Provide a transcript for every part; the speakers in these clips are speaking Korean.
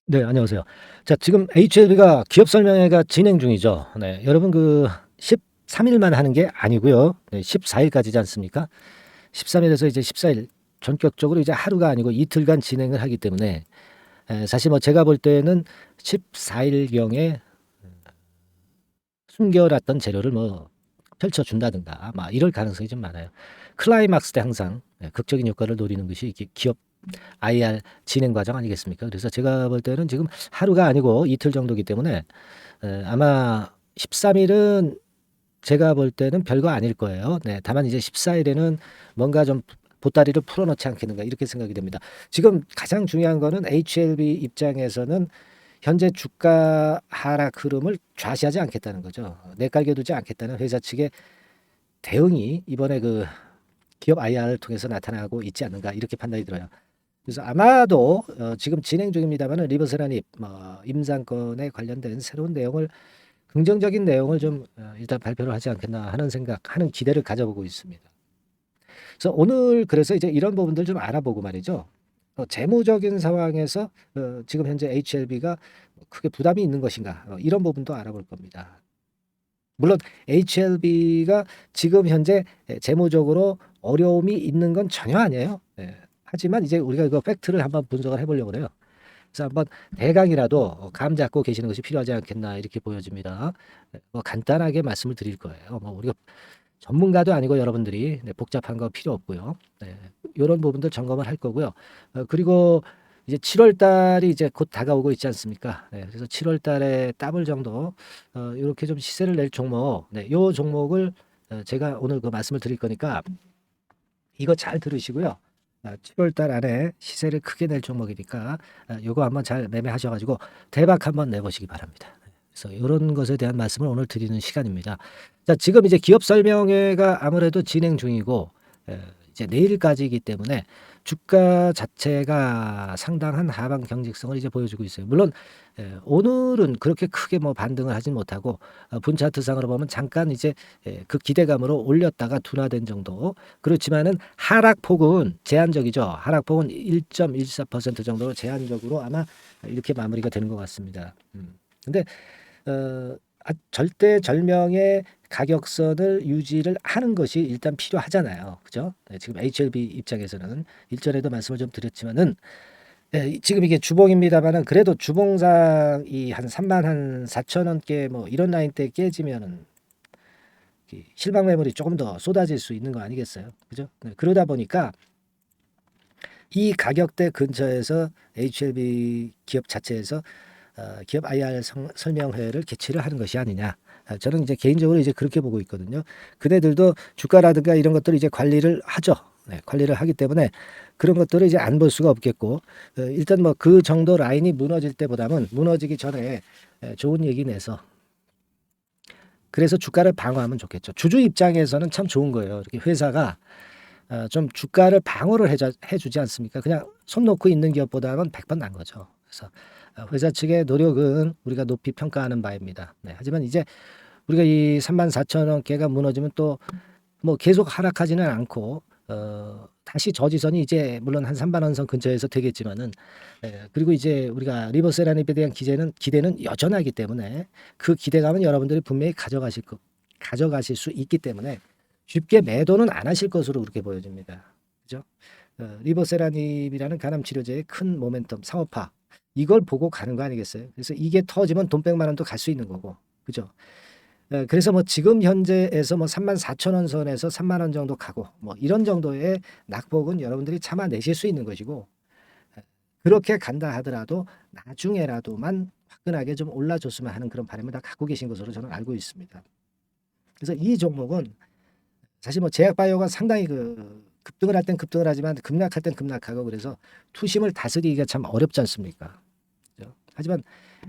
네, 안녕하세요. 자, 지금 HLB가 기업 설명회가 진행 중이죠. 네, 여러분 13 일만 하는 게 아니고요. 네, 14 일까지지 않습니까? 13 일에서 이제 14일 전격적으로 이제 하루가 아니고 이틀간 진행을 하기 때문에 사실 뭐 제가 볼 때는 14 일경에 숨겨놨던 재료를 뭐 펼쳐준다든가 막 이럴 가능성이 좀 많아요. 클라이막스 때 항상 극적인 효과를 노리는 것이 이게 기업 IR 진행 과정 아니겠습니까? 그래서 제가 볼 때는 지금 하루가 아니고 이틀 정도이기 때문에 아마 13 일은 제가 볼 때는 별거 아닐 거예요. 네. 다만 이제 14 일에는 뭔가 좀 보따리를 풀어 놓지 않겠는가 이렇게 생각이 됩니다. 지금 가장 중요한 거는 HLB 입장에서는 현재 주가 하락 흐름을 좌시하지 않겠다는 거죠. 내깔게 두지 않겠다는 회사 측의 대응이 이번에 기업 IR을 통해서 나타나고 있지 않는가 이렇게 판단이 들어요. 그래서 아마도 지금 진행 중입니다마는 리버세라닙 임상권에 관련된 새로운 내용을 긍정적인 내용을 좀 일단 발표를 하지 않겠나 하는 하는 기대를 가져보고 있습니다. 그래서 오늘 그래서 이제 이런 부분들 좀 알아보고 말이죠. 재무적인 상황에서 지금 현재 HLB가 크게 부담이 있는 것인가 이런 부분도 알아볼 겁니다. 물론 HLB가 지금 현재 재무적으로 어려움이 있는 건 전혀 아니에요. 예. 하지만 이제 우리가 이거 팩트를 한번 분석을 해보려고 해요. 그래서 한번 대강이라도 감 잡고 계시는 것이 필요하지 않겠나 이렇게 보여집니다. 뭐 간단하게 말씀을 드릴 거예요. 뭐 우리가 전문가도 아니고 여러분들이 복잡한 거 필요 없고요. 네, 이런 부분들 점검을 할 거고요. 그리고 이제 7월 달이 이제 곧 다가오고 있지 않습니까? 네, 그래서 7월 달에 더블 정도 이렇게 좀 시세를 낼 종목, 네, 요 종목을 제가 오늘 말씀을 드릴 거니까 이거 잘 들으시고요. 7월 달 안에 시세를 크게 낼 종목이니까 요거 한번 잘 매매하셔가지고 대박 한번 내보시기 바랍니다. 그래서 이런 것에 대한 말씀을 오늘 드리는 시간입니다. 자, 지금 이제 기업 설명회가 아무래도 진행 중이고 이제 내일까지이기 때문에 주가 자체가 상당한 하방 경직성을 이제 보여주고 있어요. 물론 오늘은 그렇게 크게 뭐 반등을 하진 못하고 분 차트상으로 보면 잠깐 이제 그 기대감으로 올렸다가 둔화된 정도. 그렇지만은 하락폭은 제한적이죠. 하락폭은 1.14% 정도로 제한적으로 아마 이렇게 마무리가 되는 것 같습니다. 근데 절대절명의 가격선을 유지를 하는 것이 일단 필요하잖아요. 그죠? 네, 지금 HLB 입장에서는 일전에도 말씀을 좀 드렸지만은 지금 이게 주봉입니다만은 그래도 주봉상 한 3만 한 4천 원께 뭐 이런 라인대 깨지면은 실방 매물이 조금 더 쏟아질 수 있는 거 아니겠어요? 그죠? 네, 그러다 보니까 이 가격대 근처에서 HLB 기업 자체에서 기업 IR 설명회를 개최를 하는 것이 아니냐. 저는 이제 개인적으로 이제 그렇게 보고 있거든요. 그네들도 주가라든가 이런 것들을 이제 관리를 하죠. 네, 관리를 하기 때문에 그런 것들을 이제 안 볼 수가 없겠고 일단 뭐 그 정도 라인이 무너질 때보다는 무너지기 전에 좋은 얘기 내서 그래서 주가를 방어하면 좋겠죠. 주주 입장에서는 참 좋은 거예요. 이렇게 회사가 좀 주가를 방어를 해주지 않습니까? 그냥 손 놓고 있는 기업보다는 100번 난 거죠. 그래서 회사 측의 노력은 우리가 높이 평가하는 바입니다. 네, 하지만 이제 우리가 이 3만 4천 원대가 무너지면 또 뭐 계속 하락하지는 않고 다시 저지선이 이제 물론 한 3만 원선 근처에서 되겠지만은 그리고 이제 우리가 리버세라닙에 대한 기대는 여전하기 때문에 그 기대감은 여러분들이 분명히 가져가실 수 있기 때문에 쉽게 매도는 안 하실 것으로 그렇게 보여집니다. 그죠? 리버세라닙이라는 간암 치료제의 큰 모멘텀 상업화 이걸 보고 가는 거 아니겠어요? 그래서 이게 터지면 돈 100만 원도 갈 수 있는 거고. 그죠? 그래서 뭐 지금 현재에서 뭐 3만 4천 원 선에서 3만 원 정도 가고 뭐 이런 정도의 낙폭은 여러분들이 참아내실 수 있는 것이고 그렇게 간다 하더라도 나중에라도만 화끈하게 좀 올라줬으면 하는 그런 바람을 다 갖고 계신 것으로 저는 알고 있습니다. 그래서 이 종목은 사실 뭐 제약바이오가 상당히 급등을 할 땐 급등을 하지만 급락할 땐 급락하고 그래서 투심을 다스리기가 참 어렵지 않습니까? 그죠? 하지만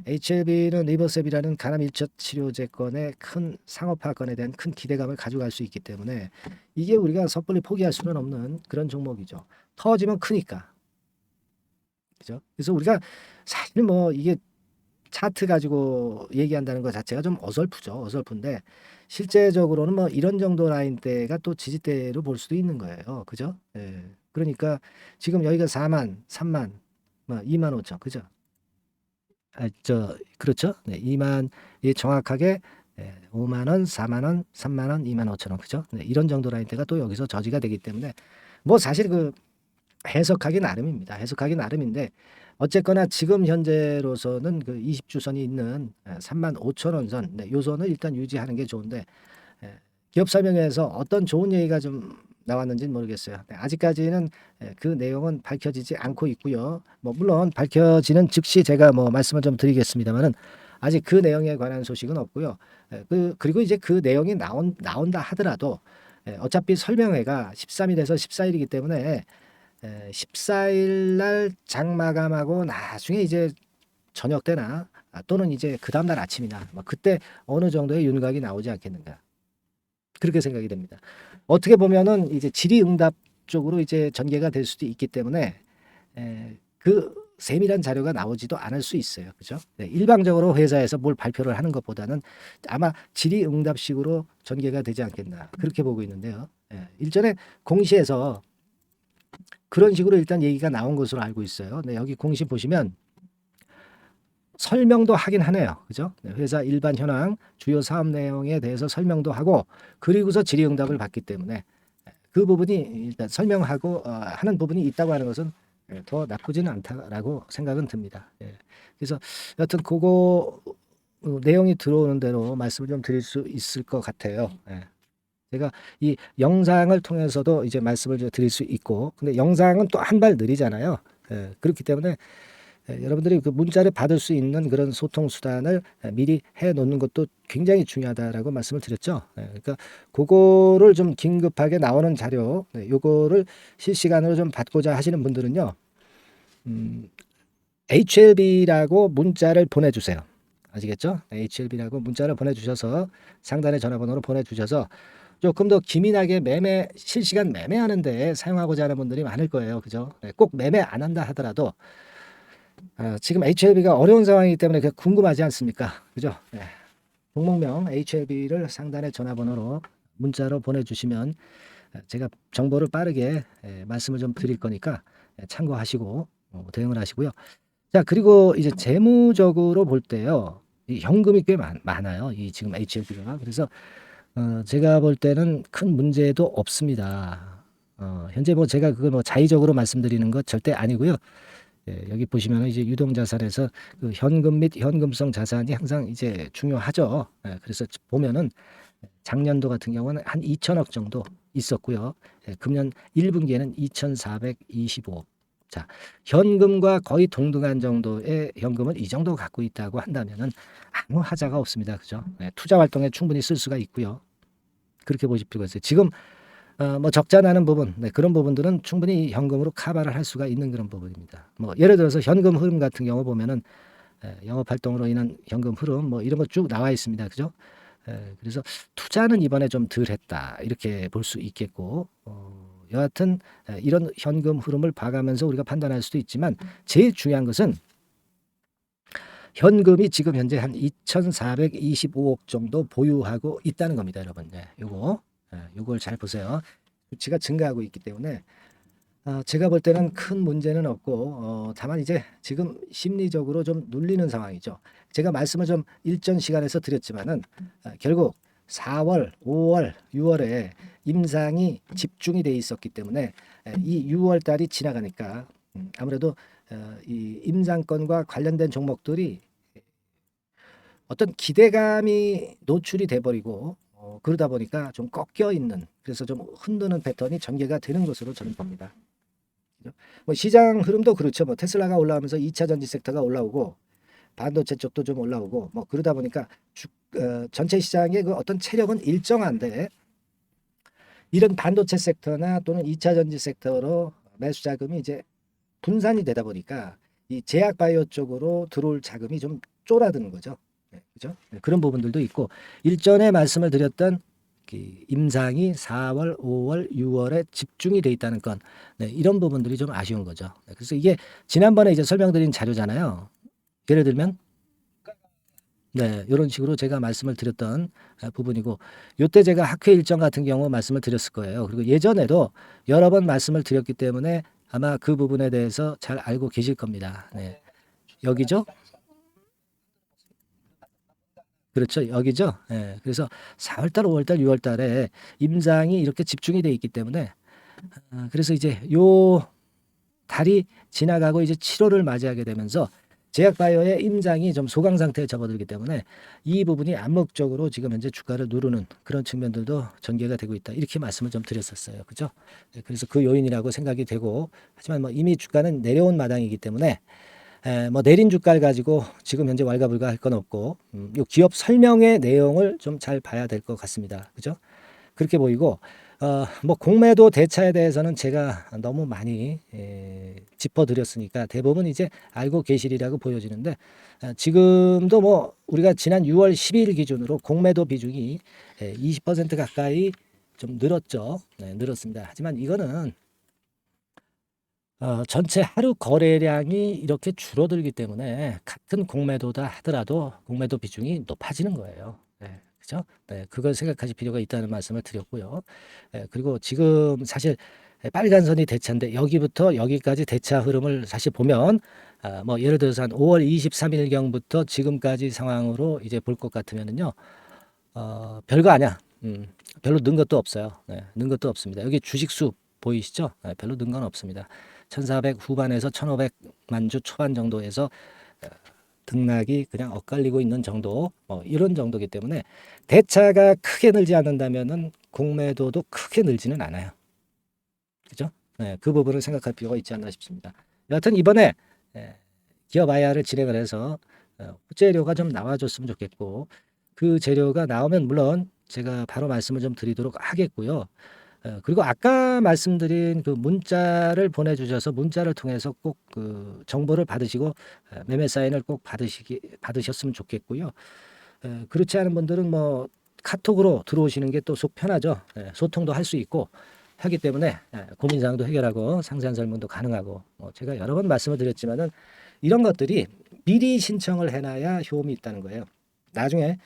HLB는 리버셉이라는 간암 일처 치료제건의 큰 상업화건에 대한 큰 기대감을 가져갈 수 있기 때문에 이게 우리가 섣불리 포기할 수는 없는 그런 종목이죠. 터지면 크니까. 그죠? 그래서 우리가 사실 뭐 이게 차트 가지고 얘기한다는 것 자체가 좀 어설프죠. 어설픈데 실제적으로는 뭐 이런 정도 라인대가 또 지지대로 볼 수도 있는 거예요. 그죠? 예. 그러니까 지금 여기가 4만, 3만, 뭐 2만 5천. 그죠? 그렇죠. 네, 2만 이 정확하게 5만 원, 4만 원, 3만 원, 2만 5천 원 그죠? 네, 이런 정도 라인대가 또 여기서 저지가 되기 때문에 뭐 사실 그 해석하기 나름입니다. 해석하기 나름인데 어쨌거나 지금 현재로서는 그 20주선이 있는 3만 5천 원 선, 네, 요 선을 일단 유지하는 게 좋은데 기업 설명회에서 어떤 좋은 얘기가 좀 나왔는지는 모르겠어요. 네, 아직까지는 그 내용은 밝혀지지 않고 있고요. 뭐 물론 밝혀지는 즉시 제가 뭐 말씀을 좀 드리겠습니다만은 아직 그 내용에 관한 소식은 없고요. 그리고 이제 그 내용이 나온다 하더라도 어차피 설명회가 13일에서 14일이기 때문에 14일 날 장마감하고 나중에 이제 저녁 때나 또는 이제 그 다음 날 아침이나 뭐 그때 어느 정도의 윤곽이 나오지 않겠는가. 그렇게 생각이 됩니다. 어떻게 보면은 이제 질의응답 쪽으로 이제 전개가 될 수도 있기 때문에 그 세밀한 자료가 나오지도 않을 수 있어요. 그죠? 네, 일방적으로 회사에서 뭘 발표를 하는 것보다는 아마 질의응답식으로 전개가 되지 않겠나 그렇게 보고 있는데요. 일전에 공시에서 그런 식으로 일단 얘기가 나온 것으로 알고 있어요. 네, 여기 공시 보시면 설명도 하긴 하네요. 그죠? 네, 회사 일반 현황, 주요 사업 내용에 대해서 설명도 하고 그리고서 질의응답을 받기 때문에 그 부분이 일단 설명하고 하는 부분이 있다고 하는 것은 더 나쁘지는 않다라고 생각은 듭니다. 그래서 여튼 그거 내용이 들어오는 대로 말씀을 좀 드릴 수 있을 것 같아요. 제가 이 영상을 통해서도 이제 말씀을 드릴 수 있고 근데 영상은 또 한 발 느리잖아요. 그렇기 때문에 여러분들이 그 문자를 받을 수 있는 그런 소통 수단을 미리 해 놓는 것도 굉장히 중요하다라고 말씀을 드렸죠. 그러니까 그거를 좀 긴급하게 나오는 자료, 요거를 실시간으로 좀 받고자 하시는 분들은요, HLB라고 문자를 보내주세요. 아시겠죠? HLB라고 문자를 보내주셔서 상단의 전화번호로 보내주셔서 조금 더 기민하게 실시간 매매하는데 사용하고자 하는 분들이 많을 거예요. 그죠? 꼭 매매 안 한다 하더라도 지금 HLB가 어려운 상황이기 때문에 궁금하지 않습니까? 그죠? 종목명 HLB를 상단의 전화번호로 문자로 보내주시면 제가 정보를 빠르게 말씀을 좀 드릴 거니까 참고하시고 대응을 하시고요. 자, 그리고 이제 재무적으로 볼 때요. 이 현금이 꽤 많아요. 이 지금 HLB가. 그래서 제가 볼 때는 큰 문제도 없습니다. 현재 뭐 제가 그걸 뭐 자의적으로 말씀드리는 것 절대 아니고요. 여기 보시면 이제 유동자산에서 그 현금 및 현금성 자산이 항상 이제 중요하죠. 그래서 보면은 작년도 같은 경우는 한 2천억 정도 있었고요. 금년 1분기에는 2,425억. 자, 현금과 거의 동등한 정도의 현금을 이 정도 갖고 있다고 한다면은 아무 하자가 없습니다. 그죠? 투자 활동에 충분히 쓸 수가 있고요. 그렇게 보실 필요가 있어요. 지금 뭐 적자 나는 부분, 그런 부분들은 충분히 현금으로 커버를 할 수가 있는 그런 부분입니다. 뭐 예를 들어서 현금 흐름 같은 경우 보면은 영업 활동으로 인한 현금 흐름 뭐 이런 거 쭉 나와 있습니다. 그죠? 그래서 투자는 이번에 좀 덜 했다. 이렇게 볼 수 있겠고 여하튼 이런 현금 흐름을 봐가면서 우리가 판단할 수도 있지만 제일 중요한 것은 현금이 지금 현재 한 2,425억 정도 보유하고 있다는 겁니다, 여러분. 요걸 잘 보세요. 수치가 증가하고 있기 때문에 제가 볼 때는 큰 문제는 없고 다만 이제 지금 심리적으로 좀 눌리는 상황이죠. 제가 말씀을 좀 일전 시간에서 드렸지만은 결국 4월, 5월, 6월에 임상이 집중이 돼 있었기 때문에 이 6월 달이 지나가니까 아무래도 이 임상권과 관련된 종목들이 어떤 기대감이 노출이 돼버리고 그러다 보니까 좀 꺾여 있는 그래서 좀 흔드는 패턴이 전개가 되는 것으로 저는 봅니다. 뭐 시장 흐름도 그렇죠. 뭐 테슬라가 올라오면서 2차 전지 섹터가 올라오고 반도체 쪽도 좀 올라오고 뭐 그러다 보니까 전체 시장의 그 어떤 체력은 일정한데 이런 반도체 섹터나 또는 2차 전지 섹터로 매수 자금이 이제 분산이 되다 보니까 이 제약 바이오 쪽으로 들어올 자금이 좀 쫄아드는 거죠. 그죠? 그런 부분들도 있고 일전에 말씀을 드렸던 임상이 4월, 5월, 6월에 집중이 돼 있다는 건 이런 부분들이 좀 아쉬운 거죠. 그래서 이게 지난번에 이제 설명드린 자료잖아요. 예를 들면 이런 식으로 제가 말씀을 드렸던 부분이고 요때 제가 학회 일정 같은 경우 말씀을 드렸을 거예요. 그리고 예전에도 여러 번 말씀을 드렸기 때문에 아마 그 부분에 대해서 잘 알고 계실 겁니다. 여기죠? 그렇죠. 여기죠. 예. 그래서 4월 달, 5월 달, 6월 달에 임장이 이렇게 집중이 돼 있기 때문에 그래서 이제 요 달이 지나가고 이제 7월을 맞이하게 되면서 제약바이오의 임장이 좀 소강 상태에 접어들기 때문에 이 부분이 암묵적으로 지금 현재 주가를 누르는 그런 측면들도 전개가 되고 있다. 이렇게 말씀을 좀 드렸었어요. 그죠? 네, 그래서 그 요인이라고 생각이 되고 하지만 뭐 이미 주가는 내려온 마당이기 때문에 뭐 내린 주가를 가지고 지금 현재 왈가불가할 건 없고 요 기업 설명의 내용을 좀 잘 봐야 될 것 같습니다. 그죠? 그렇게 보이고 뭐 공매도 대차에 대해서는 제가 너무 많이 짚어드렸으니까 대부분 이제 알고 계시리라고 보여지는데 지금도 뭐 우리가 지난 6월 12일 기준으로 공매도 비중이 20% 가까이 좀 늘었죠. 네, 늘었습니다. 하지만 이거는 전체 하루 거래량이 이렇게 줄어들기 때문에 같은 공매도다 하더라도 공매도 비중이 높아지는 거예요. 네, 그죠? 네, 그걸 생각하실 필요가 있다는 말씀을 드렸고요. 그리고 지금 사실 빨간 선이 대차인데 여기부터 여기까지 대차 흐름을 사실 보면 뭐 예를 들어서 한 5월 23일경부터 지금까지 상황으로 이제 볼 것 같으면은요. 별거 아니야. 별로 는 것도 없어요. 네, 는 것도 없습니다. 여기 주식수 보이시죠? 네, 별로 는 건 없습니다. 1400 후반에서 1500만 주 초반 정도에서 등락이 그냥 엇갈리고 있는 정도, 이런 정도기 때문에 대차가 크게 늘지 않는다면은 공매도도 크게 늘지는 않아요. 그죠? 네, 그 부분을 생각할 필요가 있지 않나 싶습니다. 여하튼 이번에 기업 IR을 진행을 해서 호재료가 좀 나와줬으면 좋겠고 그 재료가 나오면 물론 제가 바로 말씀을 좀 드리도록 하겠고요. 그리고 아까 말씀드린 그 문자를 보내주셔서 문자를 통해서 꼭 그 정보를 받으시고 매매 사인을 꼭 받으셨으면 좋겠고요. 그렇지 않은 분들은 뭐 카톡으로 들어오시는 게 또 속 편하죠. 소통도 할 수 있고 하기 때문에 고민 사항도 해결하고 상세한 설명도 가능하고 제가 여러 번 말씀을 드렸지만은 이런 것들이 미리 신청을 해놔야 효험이 있다는 거예요. 나중에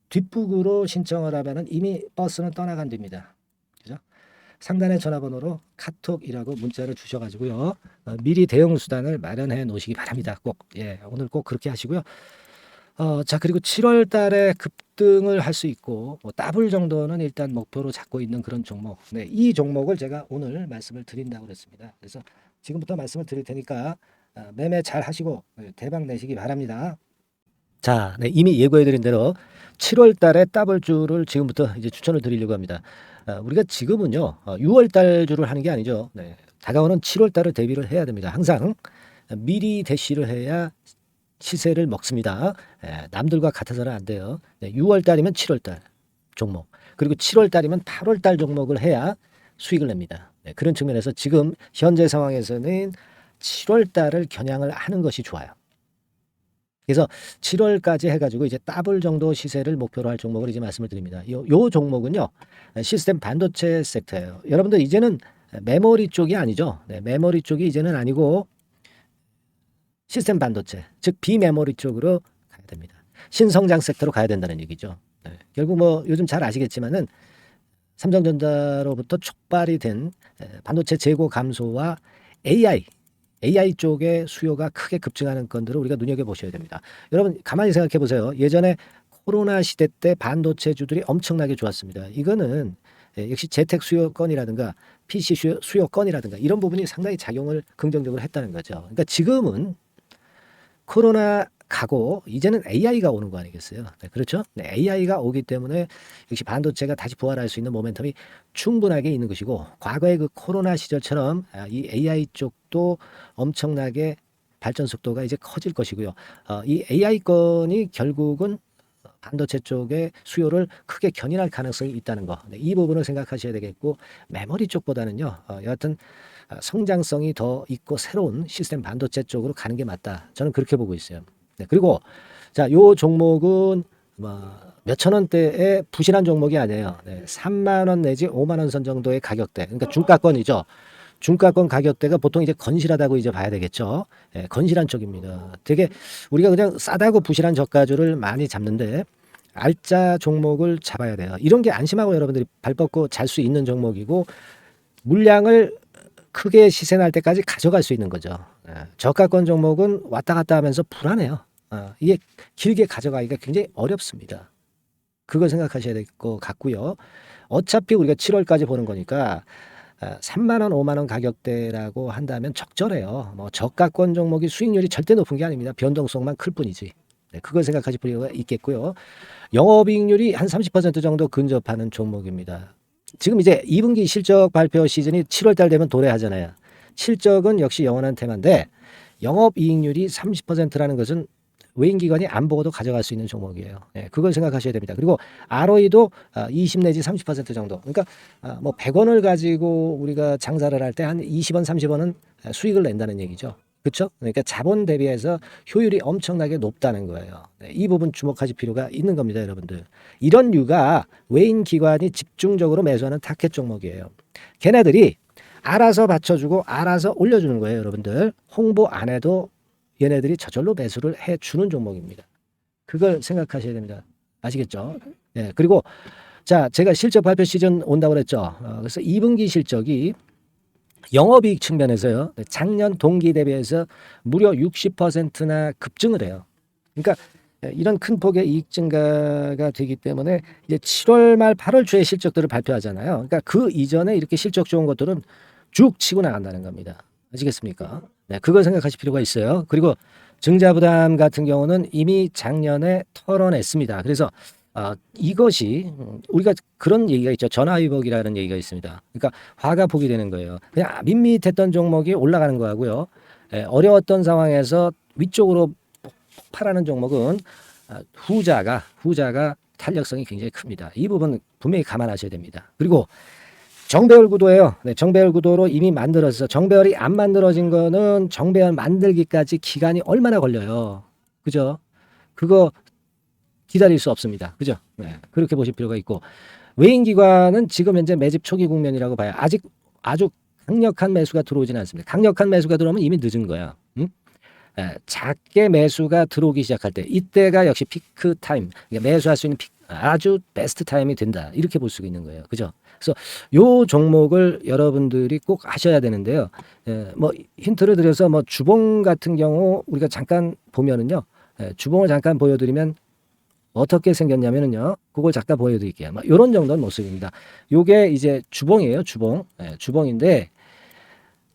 뒷북으로 신청을 하면은 이미 버스는 떠나간 뒤입니다. 그죠? 상단의 전화번호로 카톡이라고 문자를 주셔가지고요. 미리 대응 수단을 마련해 놓으시기 바랍니다. 꼭 오늘 꼭 그렇게 하시고요. 자 그리고 7월 달에 급등을 할 수 있고 뭐 더블 정도는 일단 목표로 잡고 있는 그런 종목. 네, 이 종목을 제가 오늘 말씀을 드린다고 그랬습니다. 그래서 지금부터 말씀을 드릴 테니까 매매 잘 하시고 대박 내시기 바랍니다. 자, 네, 이미 예고해드린 대로 7월 달에 더블주를 지금부터 이제 추천을 드리려고 합니다. 우리가 지금은요, 6월 달 주를 하는 게 아니죠. 네, 다가오는 7월 달을 대비를 해야 됩니다. 항상 미리 대시를 해야 시세를 먹습니다. 남들과 같아서는 안 돼요. 네, 6월 달이면 7월 달 종목, 그리고 7월 달이면 8월 달 종목을 해야 수익을 냅니다. 네, 그런 측면에서 지금 현재 상황에서는 7월 달을 겨냥을 하는 것이 좋아요. 그래서 7월까지 해가지고 이제 더블 정도 시세를 목표로 할 종목을 이제 말씀을 드립니다. 요 종목은요, 시스템 반도체 섹터예요. 여러분들 이제는 메모리 쪽이 아니죠. 네, 메모리 쪽이 이제는 아니고 시스템 반도체, 즉 비메모리 쪽으로 가야 됩니다. 신성장 섹터로 가야 된다는 얘기죠. 네, 결국 뭐 요즘 잘 아시겠지만은 삼성전자로부터 촉발이 된 반도체 재고 감소와 AI 쪽의 수요가 크게 급증하는 건들을 우리가 눈여겨보셔야 됩니다. 여러분 가만히 생각해 보세요. 예전에 코로나 시대 때 반도체주들이 엄청나게 좋았습니다. 이거는 역시 재택 수요건이라든가 PC 수요건이라든가 이런 부분이 상당히 작용을 긍정적으로 했다는 거죠. 그러니까 지금은 코로나 가고 이제는 AI가 오는 거 아니겠어요? 네, 그렇죠? 네, AI가 오기 때문에 역시 반도체가 다시 부활할 수 있는 모멘텀이 충분하게 있는 것이고 과거의 그 코로나 시절처럼 이 AI 쪽도 엄청나게 발전 속도가 이제 커질 것이고요. 이 AI 건이 결국은 반도체 쪽의 수요를 크게 견인할 가능성이 있다는 거. 네, 이 부분을 생각하셔야 되겠고 메모리 쪽보다는요. 여하튼 성장성이 더 있고 새로운 시스템 반도체 쪽으로 가는 게 맞다. 저는 그렇게 보고 있어요. 네, 그리고 자, 요 종목은 몇천 원대의 부실한 종목이 아니에요. 네, 3만 원 내지 5만 원 선 정도의 가격대. 그러니까 중가권이죠. 중가권 가격대가 보통 이제 건실하다고 이제 봐야 되겠죠. 네, 건실한 쪽입니다. 되게 우리가 그냥 싸다고 부실한 저가주를 많이 잡는데 알짜 종목을 잡아야 돼요. 이런 게 안심하고 여러분들이 발 뻗고 잘 수 있는 종목이고 물량을 크게 시세 날 때까지 가져갈 수 있는 거죠. 저가권 종목은 왔다 갔다 하면서 불안해요. 이게 길게 가져가기가 굉장히 어렵습니다. 그걸 생각하셔야 될 것 같고요. 어차피 우리가 7월까지 보는 거니까 3만 원, 5만 원 가격대라고 한다면 적절해요. 뭐 저가권 종목이 수익률이 절대 높은 게 아닙니다. 변동성만 클 뿐이지. 네, 그걸 생각하실 필요가 있겠고요. 영업이익률이 한 30% 정도 근접하는 종목입니다. 지금 이제 2분기 실적 발표 시즌이 7월 달 되면 도래하잖아요. 실적은 역시 영원한 테마인데 영업이익률이 30%라는 것은 외인기관이 안 보고도 가져갈 수 있는 종목이에요. 네, 그걸 생각하셔야 됩니다. 그리고 ROE도 20 내지 30% 정도. 그러니까 뭐 100원을 가지고 우리가 장사를 할 때 한 20원, 30원은 수익을 낸다는 얘기죠. 그렇죠? 그러니까 자본 대비해서 효율이 엄청나게 높다는 거예요. 네, 이 부분 주목하실 필요가 있는 겁니다, 여러분들. 이런 류가 외인 기관이 집중적으로 매수하는 타켓 종목이에요. 걔네들이 알아서 받쳐주고 알아서 올려주는 거예요, 여러분들. 홍보 안 해도 얘네들이 저절로 매수를 해주는 종목입니다. 그걸 생각하셔야 됩니다. 아시겠죠? 예, 그리고 자, 제가 실적 발표 시즌 온다고 그랬죠. 그래서 2분기 실적이 영업이익 측면에서요. 작년 동기 대비해서 무려 60%나 급증을 해요. 그러니까 이런 큰 폭의 이익 증가가 되기 때문에 이제 7월 말 8월 초에 실적들을 발표하잖아요. 그러니까 그 이전에 이렇게 실적 좋은 것들은 쭉 치고 나간다는 겁니다. 아시겠습니까? 네, 그걸 생각하실 필요가 있어요. 그리고 증자부담 같은 경우는 이미 작년에 털어냈습니다. 그래서 이것이 우리가 그런 얘기가 있죠. 전화위복이라는 얘기가 있습니다. 그러니까 화가 복이 되는 거예요. 그냥 밋밋했던 종목이 올라가는 거하고요. 어려웠던 상황에서 위쪽으로 폭발하는 종목은 후자가 탄력성이 굉장히 큽니다. 이 부분 분명히 감안하셔야 됩니다. 그리고 정배열 구도예요. 네, 정배열 구도로 이미 만들어서 정배열이 안 만들어진 거는 정배열 만들기까지 기간이 얼마나 걸려요. 그죠? 그거 기다릴 수 없습니다. 그죠? 네, 그렇게 보실 필요가 있고 외인기관은 지금 현재 매집 초기 국면이라고 봐요. 아직 아주 강력한 매수가 들어오지는 않습니다. 강력한 매수가 들어오면 이미 늦은 거야. 응? 작게 매수가 들어오기 시작할 때 이때가 역시 피크 타임, 그러니까 매수할 수 있는 아주 베스트 타임이 된다. 이렇게 볼 수가 있는 거예요. 그죠? 그래서 요 종목을 여러분들이 꼭 하셔야 되는데요. 뭐 힌트를 드려서 뭐 주봉 같은 경우 우리가 잠깐 보면은요. 주봉을 잠깐 보여드리면 어떻게 생겼냐면은요. 그걸 잠깐 보여드릴게요. 뭐 이런 정도는 모습입니다. 요게 이제 주봉이에요. 주봉. 주봉인데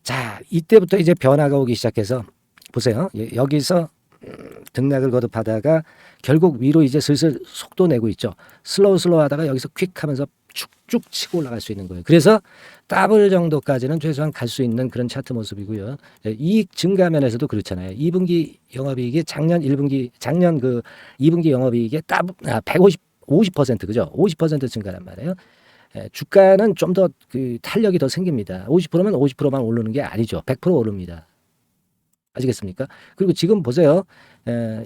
자 이때부터 이제 변화가 오기 시작해서 보세요. 여기서 등락을 거듭하다가 결국 위로 이제 슬슬 속도 내고 있죠. 슬로우 하다가 여기서 퀵 하면서 쭉쭉 치고 올라갈 수 있는 거예요. 그래서 더블 정도까지는 최소한 갈 수 있는 그런 차트 모습이고요. 이익 증가 면에서도 그렇잖아요. 2분기 영업이익이 작년 그 2분기 영업이익의 50% 그죠? 50% 증가란 말이에요. 주가는 좀 더 그 탄력이 더 생깁니다. 50%면 50%만 오르는 게 아니죠. 100% 오릅니다. 아시겠습니까? 그리고 지금 보세요.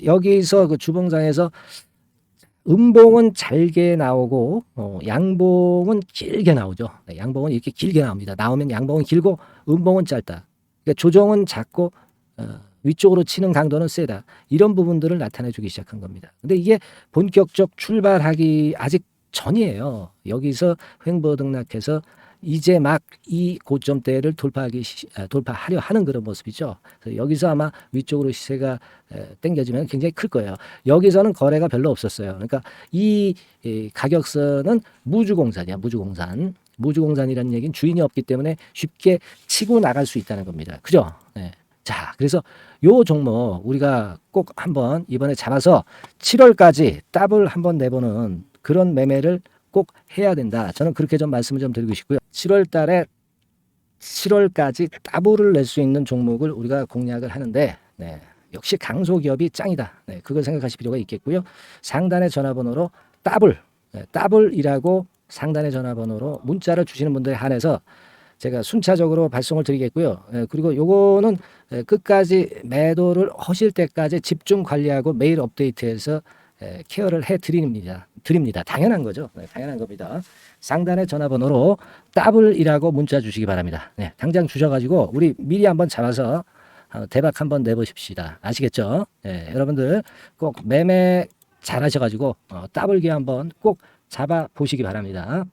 여기서 그 주봉상에서 음봉은 잘게 나오고 양봉은 길게 나오죠. 네, 양봉은 이렇게 길게 나옵니다. 나오면 양봉은 길고 음봉은 짧다. 그러니까 조정은 작고 위쪽으로 치는 강도는 세다. 이런 부분들을 나타내주기 시작한 겁니다. 근데 이게 본격적 출발하기 아직 전이에요. 여기서 횡보 등락해서 이제 막 이 고점대를 돌파하려 하는 그런 모습이죠. 그래서 여기서 아마 위쪽으로 시세가 당겨지면 굉장히 클 거예요. 여기서는 거래가 별로 없었어요. 그러니까 이 가격선은 무주공산이야. 무주공산이라는 얘기는 주인이 없기 때문에 쉽게 치고 나갈 수 있다는 겁니다. 그죠? 네. 자, 그래서 요 종목 우리가 꼭 한번 이번에 잡아서 7월까지 더블 한번 내보는 그런 매매를 꼭 해야 된다. 저는 그렇게 좀 말씀을 좀 드리고 싶고요. 7월 달에 7월까지 더블을 낼 수 있는 종목을 우리가 공략을 하는데 네, 역시 강소기업이 짱이다. 네, 그걸 생각하실 필요가 있겠고요. 상단의 전화번호로 더블이라고 상단의 전화번호로 문자를 주시는 분들에 한해서 제가 순차적으로 발송을 드리겠고요. 그리고 요거는 끝까지 매도를 하실 때까지 집중 관리하고 매일 업데이트해서 케어를 해드립니다. 당연한 거죠. 네, 당연한 겁니다. 상단의 전화번호로 더블이라고 문자 주시기 바랍니다. 네, 당장 주셔가지고 우리 미리 한번 잡아서 대박 한번 내보십시다. 아시겠죠? 네, 여러분들 꼭 매매 잘 하셔가지고 더블기 한번 꼭 잡아 보시기 바랍니다.